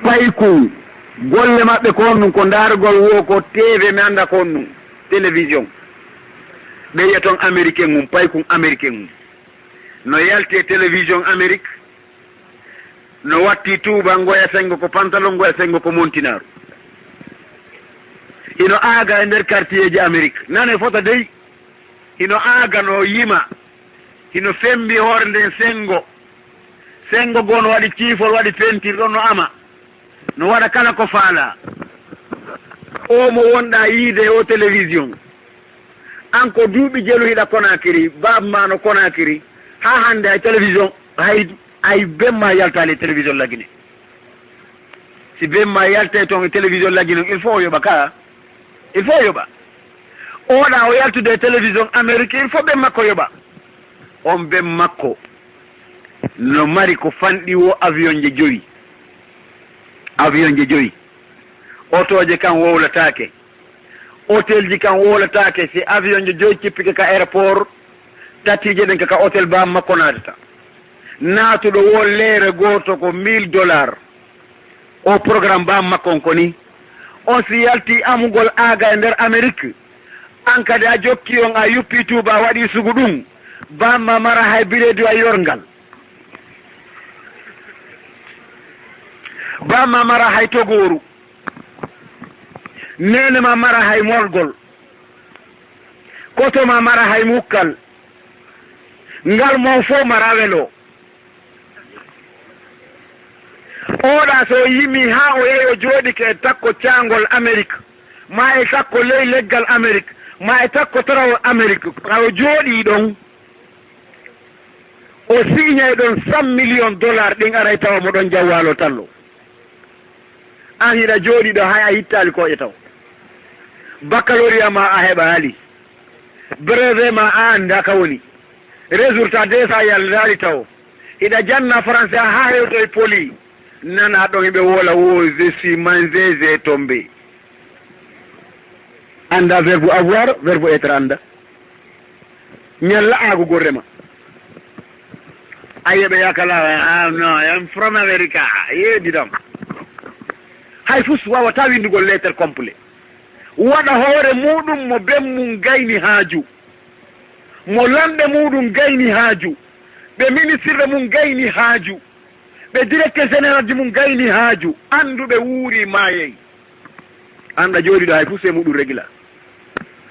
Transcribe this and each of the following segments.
payku golle maɓɓe kon ɗum ko dargol wo ko TV mi anda kon ɗum télévision ɓe yiya toon américain mum paykum américain mum no yalti e télévision Amérique no watti tuuba ngoya sengo ko pantalon ngoya sengo ko montinaru ino aaga e nder quartier ji Amérique nane fota dey ino aaga no yima ino fembi hoore nden sengo gono waɗi ciifol waɗi pentir ɗon no ama no waɗa kala ko faala o mo wonɗa yiide o télévision an ko duuɓi jelu hiɗa Conakry babma no Conakry ha hande ay télévision hay bemma yaltali télévision lagine si bemma yalte toon e télévision lagine il faut o yoɓa ka il faut o yoɓa oɗa o yaltude télévision Amérique il faut ɓen makko yoɓa on ɓen makko no mari ko fanɗi wo avion je joyi otoje kan wowlatake hôtel ji kan wowlatake si avion je joyi cippike ka aéroport tatije ɗen kaka hôtel bam makko natata natuɗo wo leere goto ko $1000 o programme bam makkon ko ni on si yalti amugol aaga e nder Amérique an kadi a jokki on a yuppi tuuba a waɗi sugu ɗum bamma mara hay bireedu a yorngal bamma mara hay togoru nene ma mara hay morgol koto ma mara hay mukkal ngal mon fo mara welo oɗa so yimi ha o yeeyo jooɗike e takko caangol Amérique ma e takko ley leggal Amérique ma e takko tarawol Amérique awo jooɗi ɗon o signay ɗon $100 millions ɗin aray tawa mo ɗon jawwalo tallo an hiɗa jooɗi ɗo hay a yittali koƴe taw baccalauréat ma a heɓa haali brevet ma a anda ka woni résultat desa yaldali taw hiɗa janna français ha hewto e poli nana ɗon ɓe wola wo je suis mangé j'ai tombé anda verbe avoir verbe être anda ñalla aago gorrema ayeɓe yakala non I'm from America yeedidam hay fus wawata windugol lettre complet waɗa hoore muɗum mo bemmum gayni haaju mo lamɓe muɗum gayni haaju ɓe ministre mum gayni haaju ɓe directeur général ji mum gayni haaju anduɓe wuuri maayey anɗa jooɗiɗo hay fuu se muɗum régula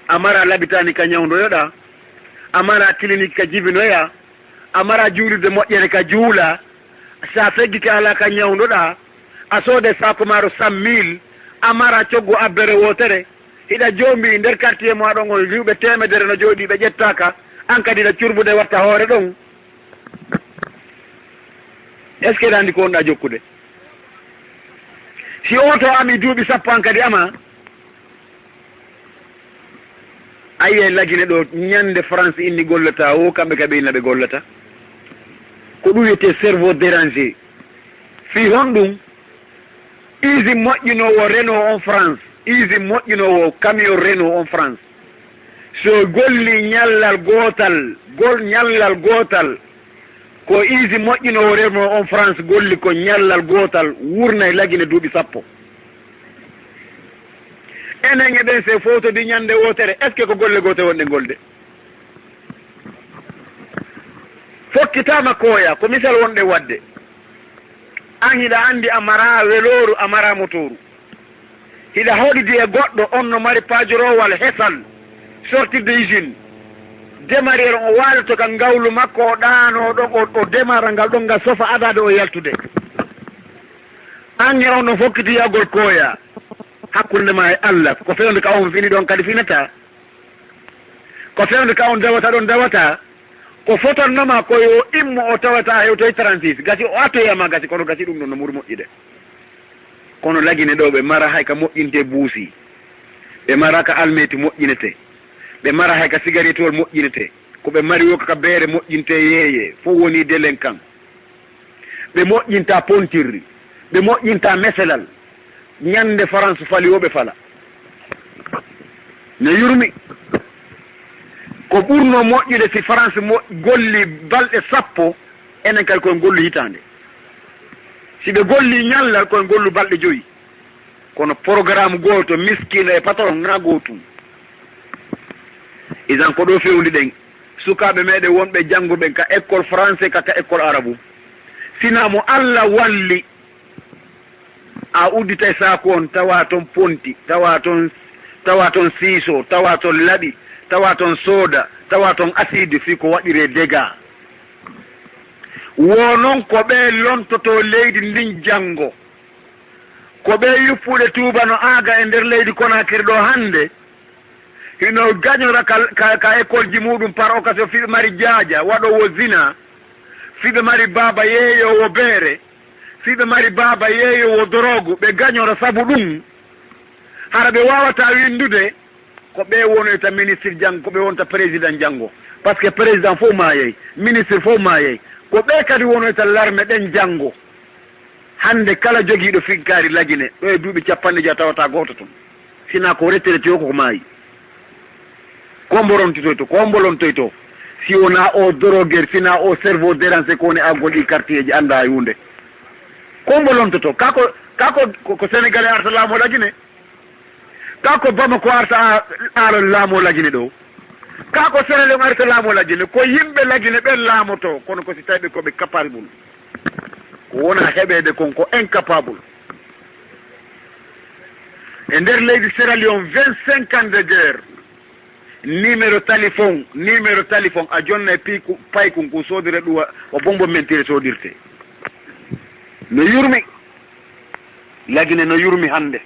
amara labitani ka ñawdoyoɗa amara clinique ka jibinoya amara juulirde moƴƴere ka juula sa feggi ka ala ka ñawdoɗa a soode sako maro 100 000 amara coggo abbere wotere hiɗa joombi nder quartier mo aɗon o liwɓe temedere no jooɗi ɓe ƴettaka an kadi ɗa curbude watta hoore ɗon est ce que ɗa andi ko wonɗa jokkude si oto ami duuɓi sappo an kadi ama ayiye lagine ɗo ñande France inni gollata o kamɓe ka ɓeyna ɓe gollata ko ɗum wiyete cerveau dérangé fi hon ɗum usine moƴƴinowo Renault en France usine moƴƴinowo camion Renault en France so golli ñallal gootal ko usine moƴƴinowo Renault en France golli ko ñallal gootal wurna e lagine duuɓi sappo enen e ɓen se fotodi ñande wotere est ce que ko golle goote wonɗe golde fokkitama kooya ko misal wonɗe wadde an hiɗa andi a mara weloru a mara motoru hiɗa hoɗidi e goɗɗo on no mari pajorowal hesal sortirde usine démarrer o waalto ka ngawlu makko o ɗaano ɗon o démarra ngal ɗon ngal sofa adade o yaltude an e on no fokkiti yagol kooya hakkunde ma e Allah ko fewnde ka on fini ɗon kadi finata ko fewnde ka on dawata ɗon dawata ko fotannoma koyo immo o tawata hewtoye 36 gasi o attoyama gasi kono gasi ɗum ɗon no muri moƴƴide kono lagine ɗo ɓe mara hay ka moƴƴinte buusi ɓe mara ka almeti moƴƴinete ɓe mara hay ka cigaretewol moƴƴinete ko ɓe mari wo kaka beere moƴƴinte yeeye fof woni delen kan ɓe moƴƴinta pontirri ɓe moƴƴinta meselal ñande France fali wo ɓe fala no yurmi ko ɓurno moƴƴude si France golli balɗe sappo enen kadi koye golli hitande si ɓe golli ñallal koye gollu balɗe joyi kono programme goto miskina e patron na gotum isan ko ɗo fewndi ɗen sukaɓe meɗen wonɓe jannguɓen ka école français kaka école arabu sinamo Allah walli a uddita e saku on tawa toon ponti tawa toon siiso tawa toon laaɓi tawa toon sooda tawa toon acide fi ko waɗire dégâts wonon ko ɓe lontoto leydi ndin janngo ko ɓe yuppuɗe tuuba no aaga e nder leydi Conakry ɗo hannde hino gañora ka école ji muɗum par occasion fiɓe mari jaaja waɗowo zina fiɓe mari baaba yeeyowo beere fiɓe mari baaba yeeyowo dorogu ɓe gañora sabu ɗum hara ɓe wawata windude ko ɓe wonoyta ministre janngo ko ɓe wonta président janngo par ce que président fof mayey ministre fof mayey ko ɓe kadi wonoyta larme ɗen janngo hande kala jogiiɗo figgari lagine ɗo e duuɓi 50 tawata goto toon sina ko retraité o koko maayi komborontoy to kombolontoy to si wona o droguer sina o cerveau dérangé ko woni aggol ɗi quartier ji anda hunde kombolontoto kako ko sénégalais arta laamo lagine kako Bamako arta aalo laamo lagine ɗo kako Sénégal arta laamo lagine ko yimɓe lagine ɓen laamoto kono ko si tawi ɓe koɓe capable ko wona heɓede kon ko incapable e nder leydi Sierra Leone 25 ans de guerre numéro téléphone a jonna e paykun ko sodire ɗum o bombo mentire sodirte no yurmi lagine no yurmi hande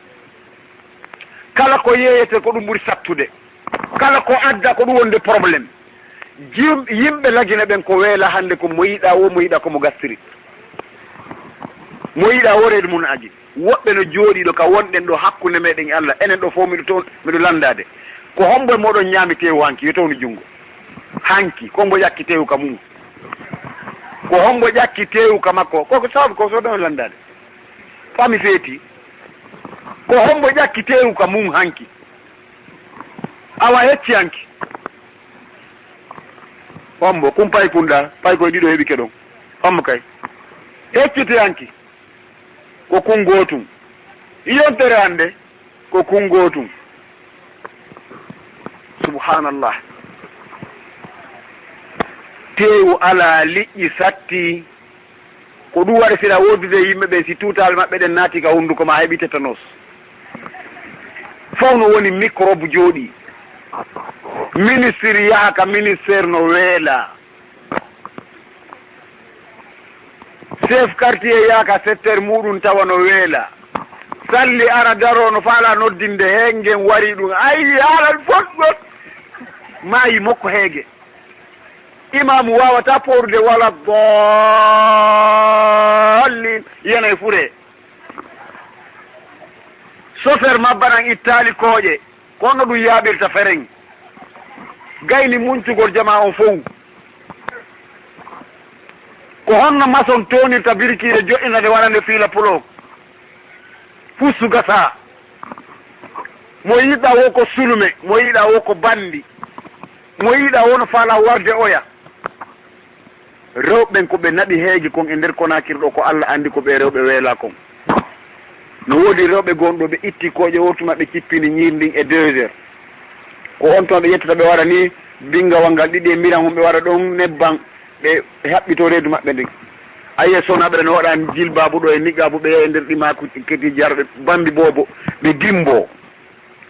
kala ko yeyete ko ɗum ɓuri sattude kala ko adda ko ɗum wonde probléme yimɓe lagine ɓen ko weela hande ko mo yiɗa wo mo yiɗa komo gastiri mo yiɗa woreede mum aji woɓɓe no jooɗiɗo ka wonɗen ɗo hakkunde meɗen e Allah enen ɗo fof miɗo landade ko hombo e moɗon ñaami tewu hanki yo tawni junngo hanki kombo ƴakki tewu ka mum ko hombo ƴakki tewu ka makko koko sababu ko soɗon landade fami feeti ko hombo ƴakki tewu ka mum hanki awa hecci hanki hombo kum pay kunɗa pay koye ɗiɗo heɓi keɗon hombo kay heccite hanki ko kungotum yontere hande ko kungotum subhanallah tewu ala liƴƴi satti ko ɗum waɗi sina wodude yimɓe ɓe si tutal maɓɓe ɗen naati ka hunduko ma heɓi tétanos fof no woni microbe jooɗi ministre yaha ka ministére no weela chef quartier yaaka secteur muɗum tawa no weela salli ara daro no faala noddinde hengen wari ɗum ayi haalal foɗɗot maayi mokko heege imamu wawata porde wala dollin yana e fure chauffeur mabbanan ittali kooƴe kono ɗum yaaɓirta fereng gayni muncugol jama on fof ko honno maçon tonirta birkiide joƴƴinade waɗande fiila pulo fussu gasa mo yiɗa wo ko sulme mo yiɗa wo ko bandi mo yiɗa wo no faala warde oya rewɓen ko ɓe naɓi heegi kon e nder Conakry ɗo ko Allah andi ko ɓe rewɓe weela kon no woodi rewɓe gonɗo ɓe itti kooƴe wotuma ɓe cippini ñirdin e 2 heures ko on toon ɓe yettata ɓe waɗa ni bingawal ngal ɗiɗi e miran hum ɓe waɗa ɗon nebban ɓe haɓɓito reedu maɓɓe ndin ayiye sonaɓe no waɗa jilbabu ɗo e niqabu ɓe e nder ɗimaku kedi jarɓe bambi boobo ɓe dimbo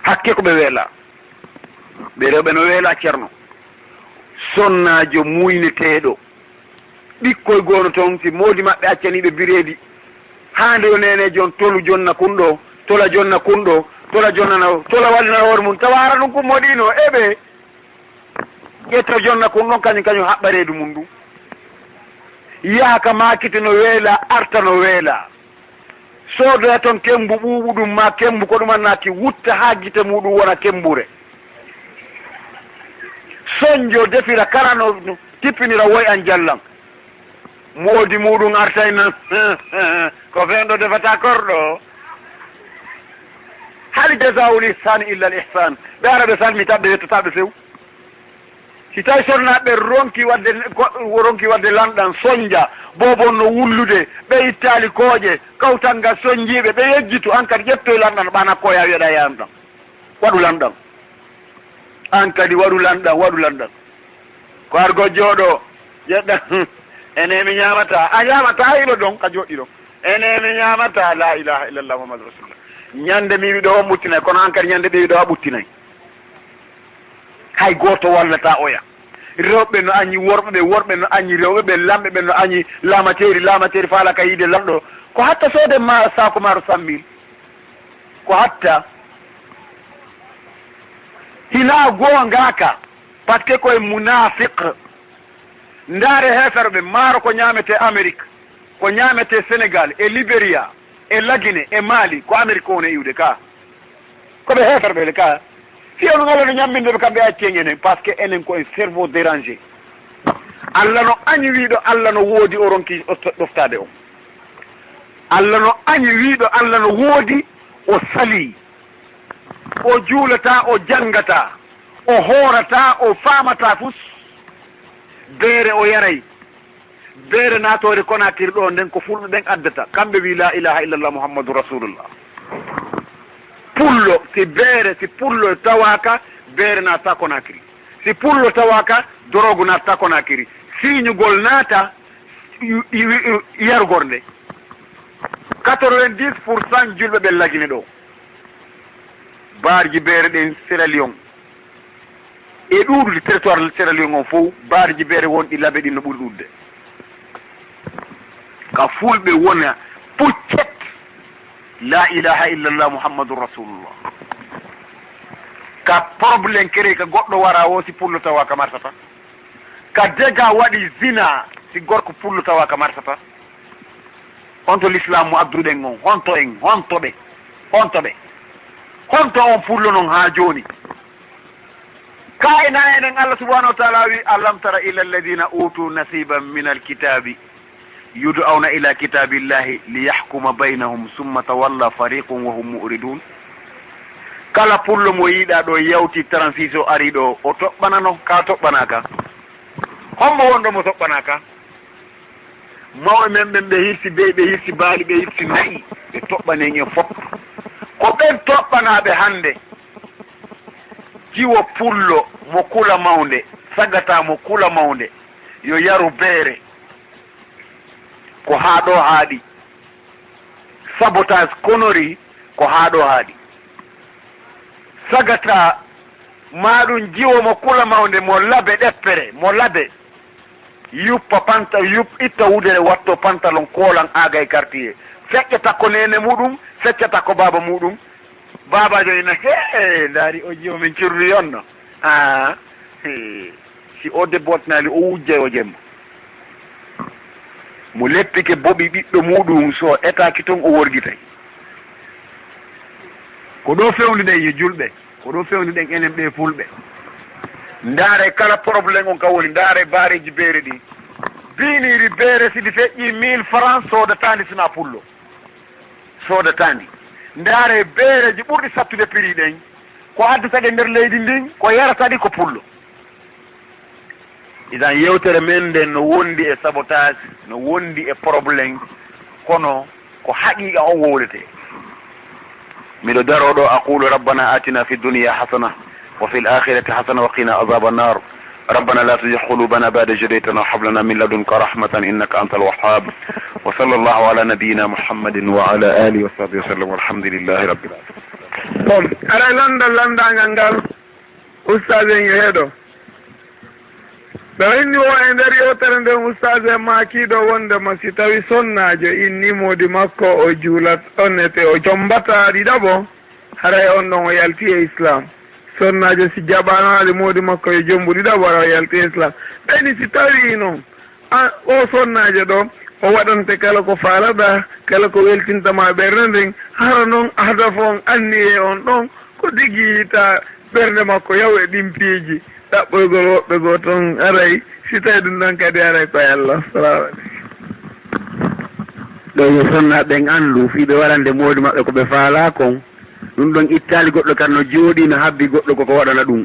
hakke ko ɓe weela ɓe rewɓe no weela ceerno sonnajo muyneteɗo ɓikkoye gono toon si moodi maɓɓe accaniɓe bireedi hande yo nene jon tolu jonna kunɗo tola jonna kunɗo tola jonnano tola wallina hoore mum tawa ara ɗum kummoɗino eɓe ƴetto jonna kun ɗon kañum haɓɓa reedu mum ɗum yaaka makite no weela arta no weela soodoya toon kembu ɓuuɓuɗum ma kembu ko ɗumannaki wutta ha gite muɗum wona kembure soñjo defira kala no tippinira woy an jallan moodi muɗum artayna ko fenɗo defata korɗo hal jazaul ihsan illa al ihsan ɓe ara ɓe salmitaɓe yettotaɓe sew si tawi sonnaɓe ronki wadde lanɗan soñdia bobon no wullude ɓe ittali kooƴe kawtanga soñjiɓe ɓe yejjitu an kadi ƴettoye lanɗan ɓana koya wiyeɗa yamɗan waɗu lanɗan an kadi waɗu lanɗan ko argo jooɗo jeɗɗa ene mi ñamata a ñamata ilo ɗon ka joɗɗi ɗon ene mi ñamata la ilaha illallah muhammadu rasulullah ñande mi wiɗo o ɓuttinay kono an kadi ñande ɓe wiɗo a ɓuttinay hay goto wallata oya rewɓe no añi worɓe no añi rewɓe ɓe lamɓe ɓe no añi lamateri faala ka yiide lamɗo ko hatta soode ma saako maaro 100 000 ko hatta hina goongaka par ce que koye munafique ndaare heferɓe maaro ko ñamete Amérique ko ñamete Sénégal e Libéria e Laguine e Mali ko Amérique woni iwde ka koɓe heferɓele ka fiyo no ngala no ñammindeɓe kamɓe accen enen par ce que enen koye cerveau dérangé Allah no añi wiiɗo Allah no woodi o ronki ɗoftade o Allah no añi wiiɗo Allah no woodi o sali o juulata o janngata o hoorata o faamata fus beere o yaray beere naatore Conakry ɗo nden ko fulɓe ɓen addata kamɓe wi la ilaha illallah muhammadu rasulullah pullo si beere si pullo tawaka beere naata Conakry si pullo tawaka dorogu naata Conakry siñugol naata yarugor nde 90% julɓe ɓe Laguine ɗo baarji beere ɗen Sierra Leone e ɗuuɗude territoire Sierra Leone on fof baarji beere wonɗi laabe ɗin no ɓuri ɗuɗde ka fulɓe wona puccet la ilaha illallah muhammadu rasulullah ka probléme kere ka goɗɗo wara o si pullo tawa ka martata ka dega waɗi zina si gorko pullo tawa ka martata honto l'islam mo adduɗen on hontoɓe honto on pullo noon ha joni ka ena enen Allah subhanahu wa ta'ala wi alam tara ila alladhina utu nasiban min alkitabi yud'auna ila kitabillahi liyahkuma baynahum summa tawalla fariqun wa hum mu'ridun kala pullo mo yiɗa ɗo yawti 36 o ari ɗo o toɓɓanano ka toɓɓanaka hombo wonɗo mo toɓɓanaka mawɓe men ɓen ɓe hirsi bey ɓe hirsi baali ɓe hirsi nayi ɓe toɓɓanen en fof ko ɓen toɓɓanaɓe hande jiwo pullo mo kula mawnde sagata mo kula mawnde yo yaru beere ko haa ɗo haaɗi sabotage konori ko haa ɗo haaɗi sagata maɗum jiwo mo kula mawnde mo labe ɗeppere mo labe yuppa itta wudere watto pantalon koolan aaga e quartier feccata ko nene muɗum feccata ko baba muɗum babajo ina ndaari o jiwo min cirri yonno si o debotnali o wujjay o jemma mo leppike boɓi ɓiɗɗo muɗum so etaki toon o worgitay ko ɗo fewniɗen yo julɓe ko ɗo fewniɗen enen ɓe fulɓe ndaare kala probléme on ka woni ndaare baareji beere ɗi biniri beere siɗi feƴƴi 1000 francs sodatandi sina pullo sodatandi ndaare beereji ɓurɗi sattude prix ɗen ko addataɗe nder leydi ndin ko yarataɗi ko pullo idan yewtere men nden no wondi e sabotage no wondi e probléme kono ko haqiqa on wowlete miɗo daro ɗo aqulu rabbana atina fi dunya hasana wa fi l'akhirati hasana wa qina azaba annar ربنا لا تزغ قلوبنا بعد إذ هديتنا وهب لنا من لدنك رحمة إنك أنت الوهاب وصلى الله على نبينا محمد وعلى آله وصحبه وسلم والحمد لله رب العالمين. ara landa ngal ustaz en yeeɗo ɓe inni o e nder yewtere nden ustaz en maakiiɗo wondema si tawi sonnaajo innimodi makko o juulat onnete o jombata ɗiɗaɓo haray on ɗon o yalti e islam sonnaajo si jaɓanaade moodi makko yo jombu ɗiɗaɓo ara o yalti e islam ɓayni si tawi noon o sonnaajo ɗo o waɗante kala ko faalaɗa kala ko weltintama ɓernde nden hara noon hadaf on anni e on ɗon ko digiyita ɓernde makko yaw e ɗimpiiji ɗaɓɓoygol woɓɓe goo toon aray si tawi ɗum ɗon kadi aray koye Allah salamu aleykum ɗo yo sonnaɓen anndu fiɓe waɗande moodi maɓɓe ko ɓe faala kon ɗum ɗon ittali goɗɗo kan no jooɗi no habbi goɗɗo koko waɗana ɗum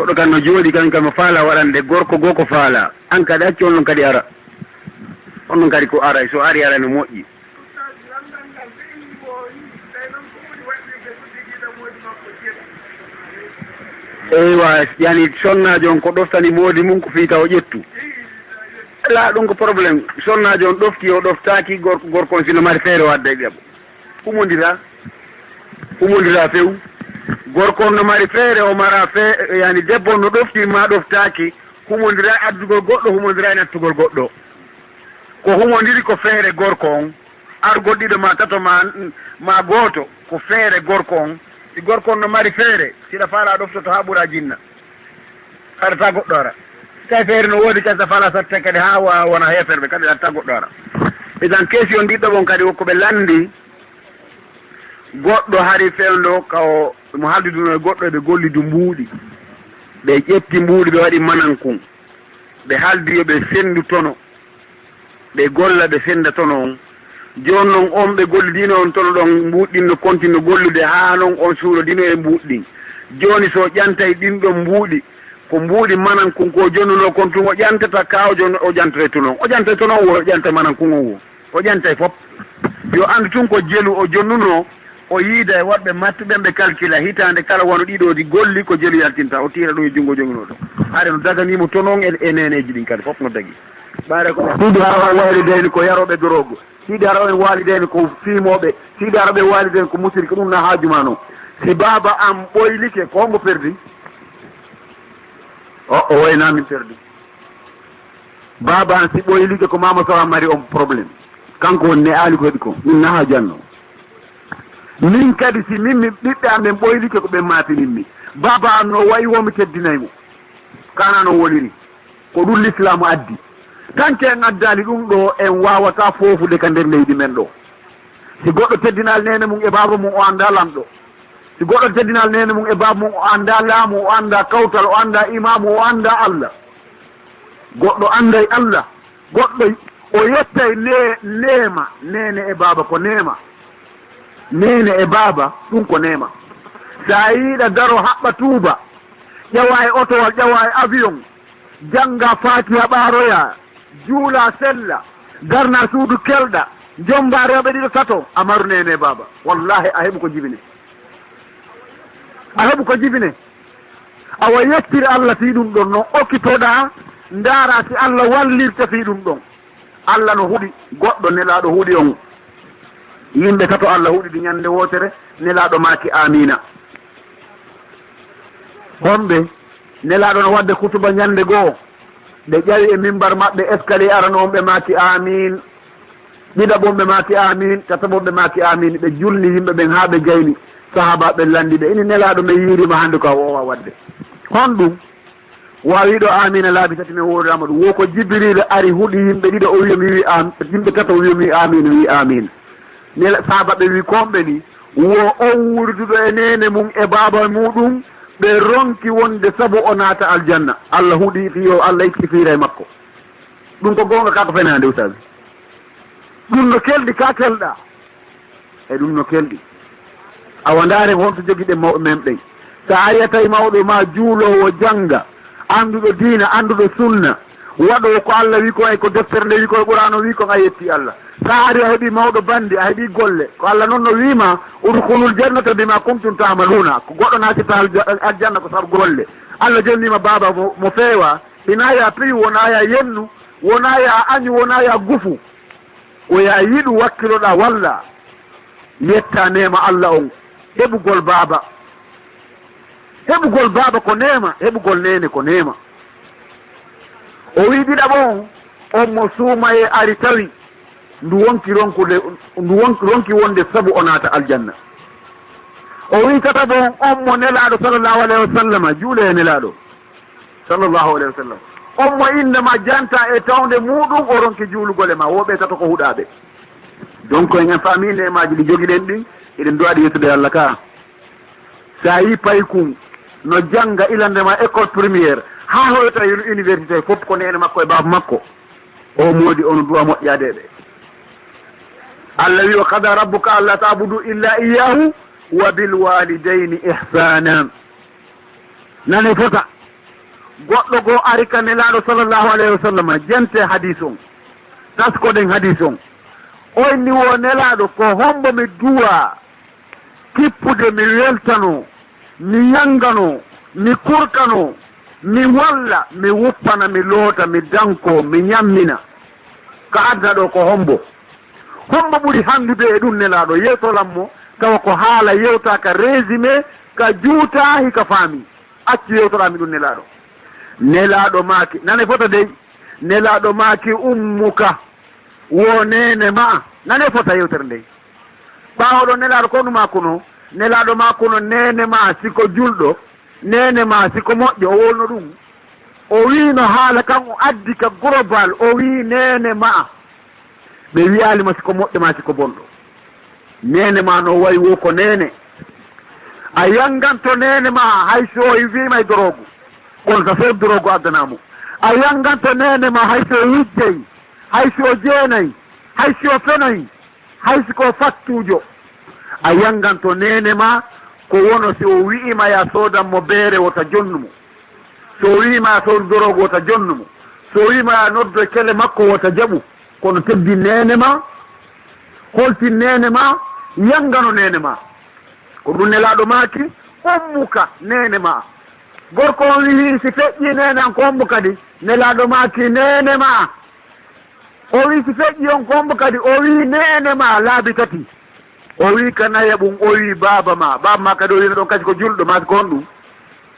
goɗɗo kan no jooɗi kan kam faala waɗande gorko goo ko faala an kadi acci on ɗon kadi ara on ɗon kadi ko ara so ari ara no moƴƴi eywa yani sonnajo on ko ɗoftani moodi mum ko fiita o ƴettu la ɗum ko probléme sonnajo on ɗofti o ɗoftaki gorko on sino mari feere wadde ɗeɓo umodira few gorko on no mari feere o mara yani debbo on no ɗofti ma ɗoftaki humodira addugol goɗɗo humodira e nattugol goɗɗo ko humodiri ko feere gorko on argol ɗiɗo ma tato ma gooto ko feere gorko on si gorko on no mari feere siɗa faala ɗoftoto ha ɓuura jinna haɗata goɗɗo ara tawi feere no woodi kadi sa faala satte kadi ha wona heferɓe kadi ɗatta goɗɗo ara etan question ɗiɗɗo ɓon kadi wokko ɓe landi goɗɗo hari fewndo kawo mo haldiduno e goɗɗo eɓe gollidu mbuuɗi ɓe ƴetti mbuuɗi ɓe waɗi manankun ɓe haldiri ɓe sendu tono ɓe golla ɓe senda tono on joni noon on ɓe gollidino on tono ɗon mbuuɗɗin no continue gollude ha noon on suuɗodino e mbuuɗɗin joni so ƴantay ɗin ɗon mbuuɗi ko mbuuɗi manankun ko jonnuno kon tun o ƴantata kawjo o ƴantata tonon o ƴantay tonon wo o ƴanta manankun on wo o ƴantay fof yo andu tun ko jelu o jonnuno o yiida e woɗɓe mattuɓen ɓe calcula hitande kala wono ɗiɗo golli ko jelu yaltinta o tira ɗum e junngo joguinoɗo haade no daganimo tonon e neneji ɗin kadi fof no dagui ɓaare ko siidi hara o walideni ko yaroɓe dorogo siidi hara en walideni ko fimoɓe siidi hara ɓe walideni ko musiri ko ɗum na haajuma noon si baba am ɓoylike ko hongo perdi o waynamin perdi baba an si ɓoylike ko mama sowa mari on probléme kanko woni ne aali ko heɗi ko min naha janno min kadi si min mi ɓiɓɓe amen ɓoylike ko ɓe maatininmi baba an no wayi womi teddinaymo kana no woliri ko ɗum l'islamu addi tanke en addali ɗum ɗo en wawata fofude ka nder leydi men ɗo si goɗɗo teddinal nene mum e baba mum o anda lamɗo si goɗɗo teddinal nene mum e baba mum o anda laamu o anda kawtal o anda imamu o anda Allah goɗɗo anday Allah goɗɗo o yettay neema nene e baba ko neema nene e baba ɗum ko neema sa yiiɗa daro haɓɓa tuuba ƴewa e otowal ƴewa e avion janga fatiha ɓaaroya juula sella darna suudu kelɗa jomba rewɓe ɗiɗo tato amaru nene e baba wallahi a heɓu ko jibine a heɓu ko jibine awa yettiri Allah fi ɗum ɗon no okkitoɗa ndaara si Allah wallirta fi ɗum ɗon Allah no huɗi goɗɗo nelaɗo huɗi on yimɓe tato Allah huɗiɗi ñande wotere nelaɗo maaki amina homɓe nelaɗo no wadde kutuba ñande goo ɓe ƴawi e mimbar maɓɓe escalier arano on ɓe maaki amin ɗiɗaɓon ɓe maaki amin tataɓon ɓe maaki amin ɓe julni yimɓe ɓen ha ɓe gayni sahaba ɓe landi ɓe ini nelaɗo ɓe yiirima hannde ko a wowa wadde hon ɗum wawiɗo amina laabi tati mi wodama ɗum wo ko jibril ari huuɗi yimɓe ɗiɗo o wiya mi wi yimɓe tato wiyomi amin wi amin nela sahaba ɓe wi komɓe ni wo on wurduɗo e nene mum e baba muɗum ɓe ronki wonde saabu o naata aljanna Allah huuɗi fiyo Allah ittifira e makko ɗum ko gonga kako fenande ustad ɗum no kelɗi ka kelɗa e ɗum no kelɗi awa ndaare honto jogiɗe mawɓe men ɓen sa ari a tawi mawɗo ma juulowo jangga annduɗo diina annduɗo sunna waɗo ko Allah wi ko ay ko deftere nde wi ko Qur'an wi ko a yetti Allah sa ari a heeɓi mawɗo bandi a heeɓi golle ko Allah noon no wima udkhulul jannata bima kuntum ta'maluna ko goɗɗo naatita aljanna ko sabu golle Allah jonnima baba mo feewa hina ya piyu wona ya yennu wona ya añu wona ya gufu o ya yiɗu wakkiloɗa walla yetta nema Allah on heɓugol baba heɓugol baba ko nema heɓugol nene ko nema o wi ɗiɗaɓon on mo suuma e ari tawi ndu wonki wonde saabu o naata aljanna o wi tataɓon on mo nelaɗo sallllahu alayhi wa sallam juule e nelaɗo sallllahu alayhi wa sallam on mo indema janta e tawde muɗum o ronki juulugol e ma woɓe tato ko huɗaɓe donc en famille nemaji ɗi joguiɗen ɗin eɗen duwaɗi yettude Allah ka sa yi paykum no jangga ilandema école premiére ha hoyta université fof ko nene makko e baba makko o moodi ono duwa moƴƴadeɓe Allah wi wa qada rabbuka alla ta'budu illa iyyahu wa bil walidayni ihsana nane fota goɗɗo goo ari ka nelaaɗo sallllahu alayhi wa sallam jente hadis on taskoɗen hadis on oyni wo nelaaɗo ko hombo mi duwa kippude mi weltano mi yangano mi kurtano mi walla mi wuppana mi loota mi danko mi ñammina ka adda ɗo ko hombo ɓuri handude e ɗum nelaaɗo yewtolammo tawa ko haala yewta ka résumé ka juuta hika faami acci yewtorami ɗum nelaaɗo maaki nane fota dey nelaaɗo maaki ummuka wo nene ma nane fota yewtere ndey ɓaawoɗo nelaaɗo konu makuno nelaaɗo makuno nene ma siko julɗo nene ma siko moƴƴo o wolno ɗum o wiino haala kan o addi ka global o wi nene ma ɓe wiyalima siko moƴƴo ma siko bonɗo nene ma no wayi wo ko nene a yanganto nene ma hay so o wima e dorogu on ka feeb dorogu addanamo a yanganto nene ma hay so o wujjey hay so o jeenayi hay so o fenayi hay siko fattujo a yanganto nene ma ko wono si o wi'ima ya soodanmo beere wota jonnumo so o wi'ima ya soodu dorogu wota jonnumo so o wi'ima ya noddo kele makko wota jaɓu kono teddi nene ma holti nene ma yangano nene ma ko ɗum nelaaɗo maaki ummuka nene ma gorko on wi si feƴƴi nene an ko hombo kadi nelaaɗo maaki nene ma o wi si feƴƴi on ko hombo kadi o wi nene ma laabi tati o wi ka naya ɓum o wi baaba ma kadi o wino ɗon kasi ko julɗo ma ko honɗum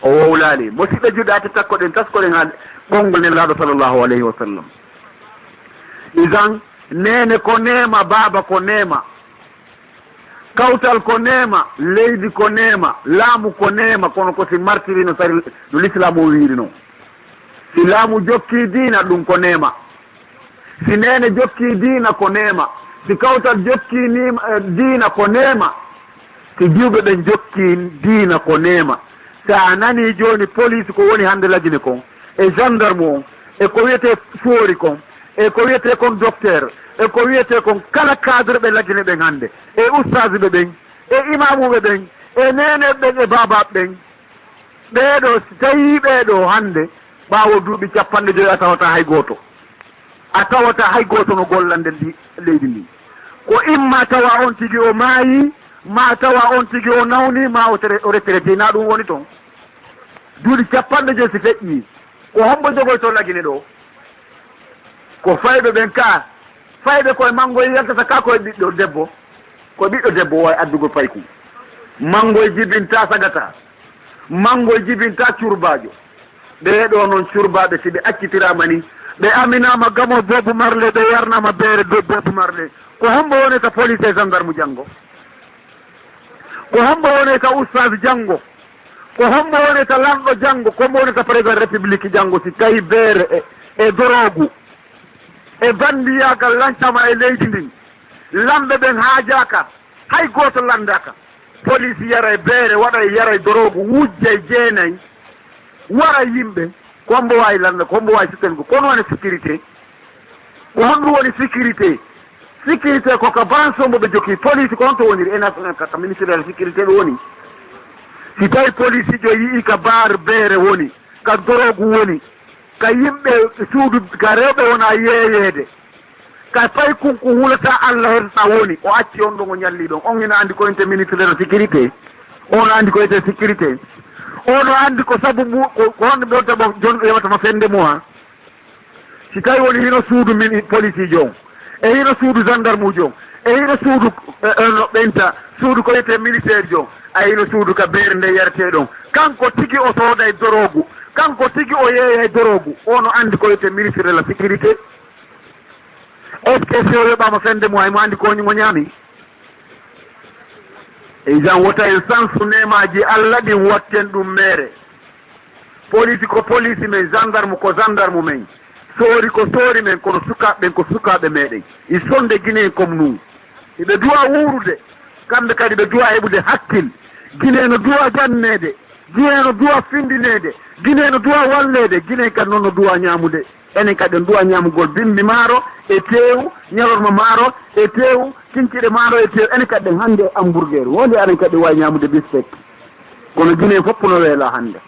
o wowlaali musidɓe juɗe ati takkoɗen taskoɗen ha ɓongol nelaaɗo sallllahu alayhi wa sallam isan nene ko nema baaba ko nema kawtal ko nema leydi ko nema laamu ko nema kono ko si martiri no sari no l'islam o wiiri noon si laamu jokki diina ɗum ko nema si nene jokki diina ko nema si kawtal jokki diina ko nema si juuɓe ɓen jokki diina ko nema sa nani joni police ko woni hande lajine kon e gendarme on e ko wiyete foori kon e ko wiyete kon docteur e ko wiyete kon kala cadre ɓe lajine ɓen hande e oustage ɓe ɓen e imamuɓe ɓen e nene ɓen e babaɓe ɓen ɓeeɗo si tawi ɓeeɗo hande ɓaawo duuɓi 50 a tawata hay goto no gollande leydi ndi ko imma tawa on tigi o maayi ma tawa on tigi o nawni ma o retraité na ɗum woni toon duuɗi 50 si feƴƴi ko hombo jogoy to lagine ɗo ko fayɓe ɓen ka fayɓe koye manggoye yaltata ka koye ɓiɗɗo debbo ko ɓiɗɗo debbo wawi addugo payku manggoye jibinta sagata manggoye jibinta curbajo ɓeɗo noon curbaɓe si ɓe accitirama ni ɓe aminama gamo bobu marle ɓe yarnama beere do bobu marle ko hombo woneta police e gendarme janggo ko hombo woneta oustage janggo ko hombo woneta lanɗo janggo kombo woneta président république janggo si tawi beere e dorogu e bandiyagal lancama e leydi ndin lamɓe ɓen haajaka hay goto landaka police yara e beere waɗa e yara e dorogu wujja e jeenayi wara yimɓe ko hombo wawi landa ko hombo wawi sittengo kono woni sécurité ko honɗum woni sécurité koko branche ombo ɓe jokki police ko honto woniri e national ka ministére de la sécurité ɗo woni si tawi police jo yii ka baar beere woni ka dorogu woni ka yimɓe suudu ka rewɓe wona yeeyeede ka fay kunko hulata allah hotata woni o acci on ɗon o ñalli ɗon on hino andi ko yente ministre de la sécurité ono andi ko yete sécurité ono andi ko sabu ko honde ɓe wonta jon yewatama fende mois si tawi woni hino suudu min police jo e hino suudu gendarme uji on e hino suudu no ɓenta suudu ko yete ministére jo a hino suudu ka beere nde yarete ɗon kanko tigi o sooda e dorogu kanko tigi o yeeya e dorogu ono andi ko yete ministre de la sécurité est ce que si o yoɓama fende mois mo andi ko mo ñaami e jan wota en sansu nemaji allah ɗin watten ɗum mere police ko police men gendarme ko gendarme men soori ko soori men kono sukaɓeɓen ko sukaɓe meɗen i sonde guine comme nous eɓe duwa wurude kamɓe kadi ɓe duwa heɓude hakkil guine no duwa jannede guine no duwa findinede guine no duwa wallede guine kadi noon no duwa ñamude enen kadi en duwa ñamugol bimbi maaro e teewu ñalorma maaro e teewu cinciɗe maaro e teewu enen kadi ɗen hannde hamburguer wonde enen kadi wawi ñamude bistek kono guine fopp no weela hannde